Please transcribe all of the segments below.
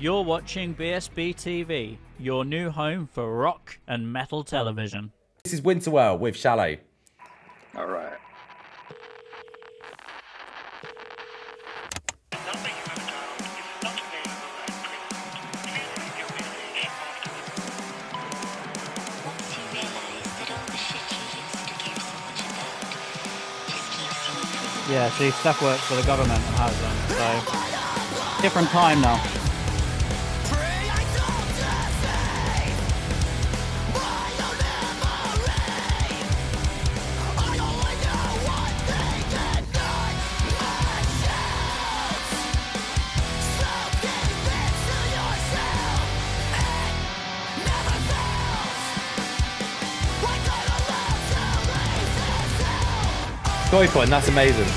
You're watching BSB TV, your new home for rock and metal television. This is Winterwell with Shallow. All right. Yeah, see, Steph works for the government and has them, so different time now. Toy point, that's amazing.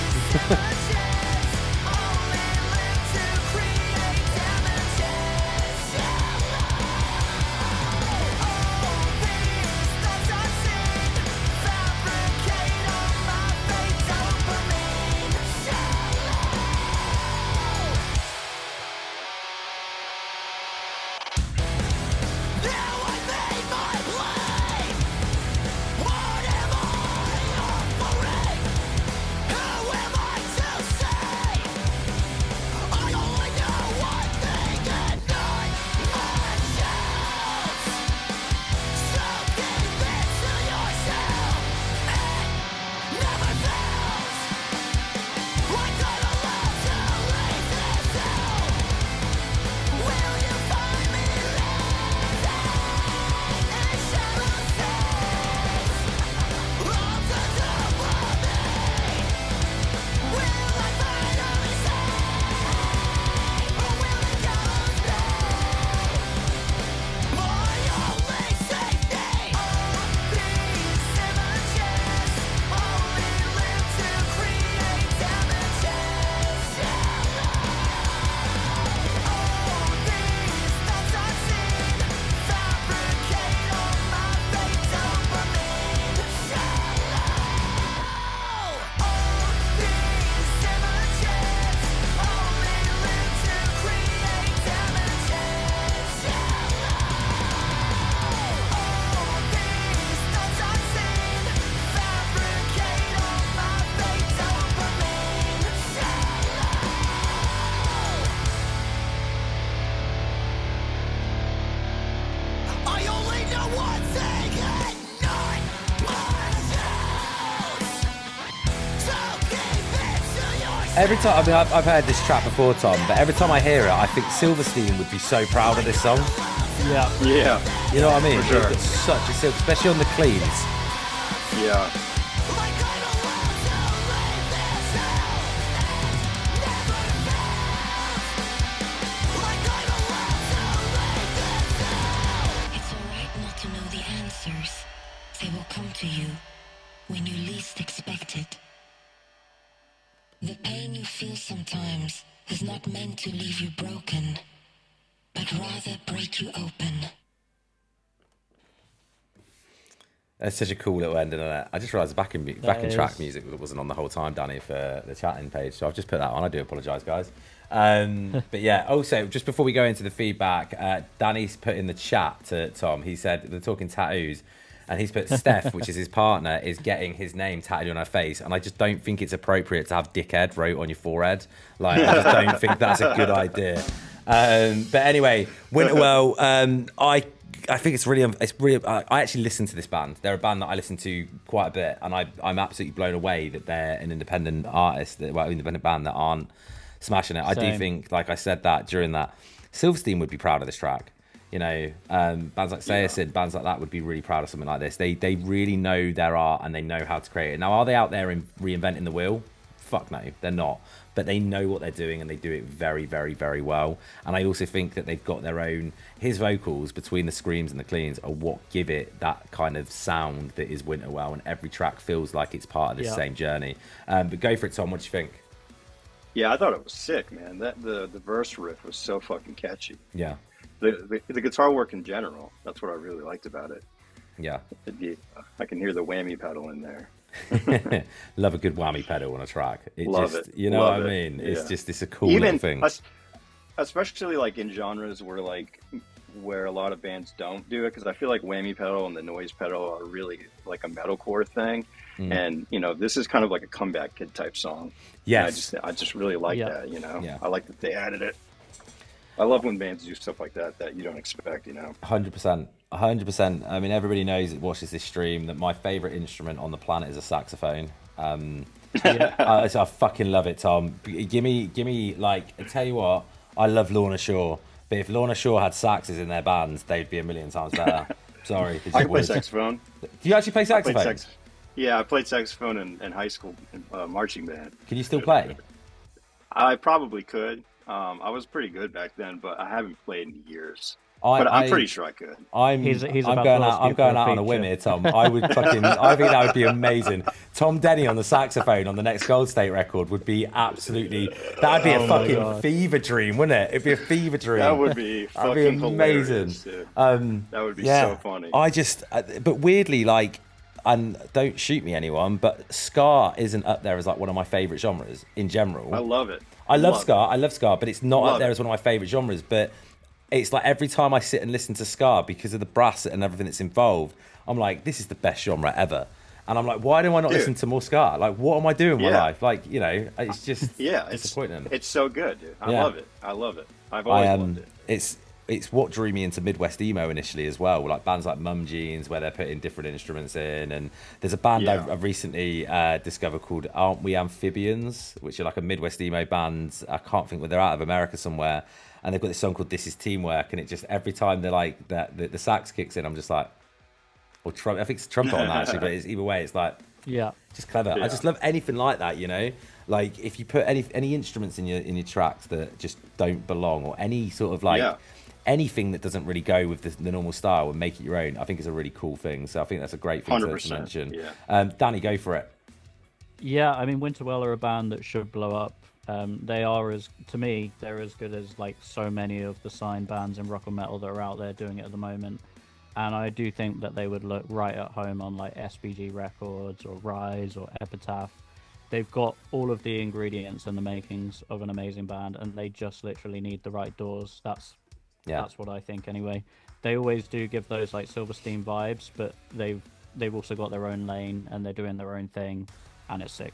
Every time, I mean, I've heard this track before, Tom, but every time I hear it, I think Silverstein would be so proud of this song. Yeah. Yeah. You know what I mean? For sure. It's such a silk, especially on the cleans. Yeah. It's alright not to know the answers. They will come to you when you least expect it. The pain you feel sometimes is not meant to leave you broken, but rather break you open. That's such a cool little ending on it. I just realised backing track music wasn't on the whole time, Danny, for the chatting page, so I've just put that on. I do apologise, guys. But yeah, also, just before we go into the feedback, Danny's put in the chat to Tom, he said they're talking tattoos, and he's put Steph, which is his partner, is getting his name tattooed on her face, and I just don't think it's appropriate to have dickhead wrote on your forehead. Like, I just don't think that's a good idea. But anyway, Winterwell, I think it's really. I actually listen to this band. They're a band that I listen to quite a bit, and I'm absolutely blown away that they're an independent artist, independent band that aren't smashing it. I do think, like I said that during that, Silverstein would be proud of this track. You know, bands like Silverstein, bands like that would be really proud of something like this. They really know their art and they know how to create it. Now, are they out there reinventing the wheel? Fuck no, they're not. But they know what they're doing and they do it very, very, very well. And I also think that they've got their own. His vocals between the screams and the cleans are what give it that kind of sound that is Winterwell, and every track feels like it's part of this same journey. But go for it, Tom. What do you think? Yeah, I thought it was sick, man. That the verse riff was so fucking catchy. Yeah. The guitar work in general, that's what I really liked about it. Yeah. I can hear the whammy pedal in there. Love a good whammy pedal on a track. Love it. You know Love what I it. mean? Yeah. It's a cool little thing. especially like in genres where a lot of bands don't do it, because I feel like whammy pedal and the noise pedal are really like a metalcore thing, and this is kind of like a comeback kid type song. Yes. And I just really like Yeah. that. Yeah. I like that they added it. I love when bands do stuff like that you don't expect. 100%. 100%. I mean, everybody knows that watches this stream that my favorite instrument on the planet is a saxophone. So I fucking love it, Tom. Give me like, I tell you what, I love Lorna Shore, but if Lorna Shore had saxes in their bands, they'd be a million times better. Sorry. I can play saxophone. Do you actually play saxophone? Yeah, I played saxophone in high school marching band. Can you still play? I probably could. I was pretty good back then, but I haven't played in years. But I'm pretty sure I could. I'm going out on a whim here, Tom. I think that would be amazing. Tom Denney on the saxophone on the next Gold State record would be absolutely. That'd be a fucking fever dream, wouldn't it? It'd be a fever dream. That would be fucking amazing. That would be so funny. But weirdly, like, and don't shoot me, anyone, but ska isn't up there as like one of my favorite genres in general. I love it. I love ska, but it's not up there as one of my favorite genres. But it's like every time I sit and listen to ska, because of the brass and everything that's involved, I'm like, this is the best genre ever. And I'm like, why do I not listen to more ska? Like, what am I doing with my life? Like, it's just disappointing. It's so good, dude. I love it. I've always loved it. It's what drew me into Midwest emo initially as well, like bands like Mum Jeans, where they're putting different instruments in. And there's a band I've recently discovered called Aren't We Amphibians, which are like a Midwest emo band. I can't think where they're out of America somewhere. And they've got this song called This Is Teamwork. And it just, every time they're like, the sax kicks in, I'm just like, or I think it's trumpet on that actually, but it's, either way, it's like, just clever. I just love anything like that, Like if you put any instruments in your tracks that just don't belong, or any sort of like anything that doesn't really go with the normal style and make it your own, I think is a really cool thing. So I think that's a great thing to mention. Yeah. Danny, go for it. Yeah, I mean, Winterwell are a band that should blow up. They are, to me, they're as good as like so many of the signed bands in rock and metal that are out there doing it at the moment. And I do think that they would look right at home on like SBG Records or Rise or Epitaph. They've got all of the ingredients and the makings of an amazing band, and they just literally need the right doors. That's what I think anyway. They always do give those like Silverstein vibes, but they've also got their own lane and they're doing their own thing, and it's sick.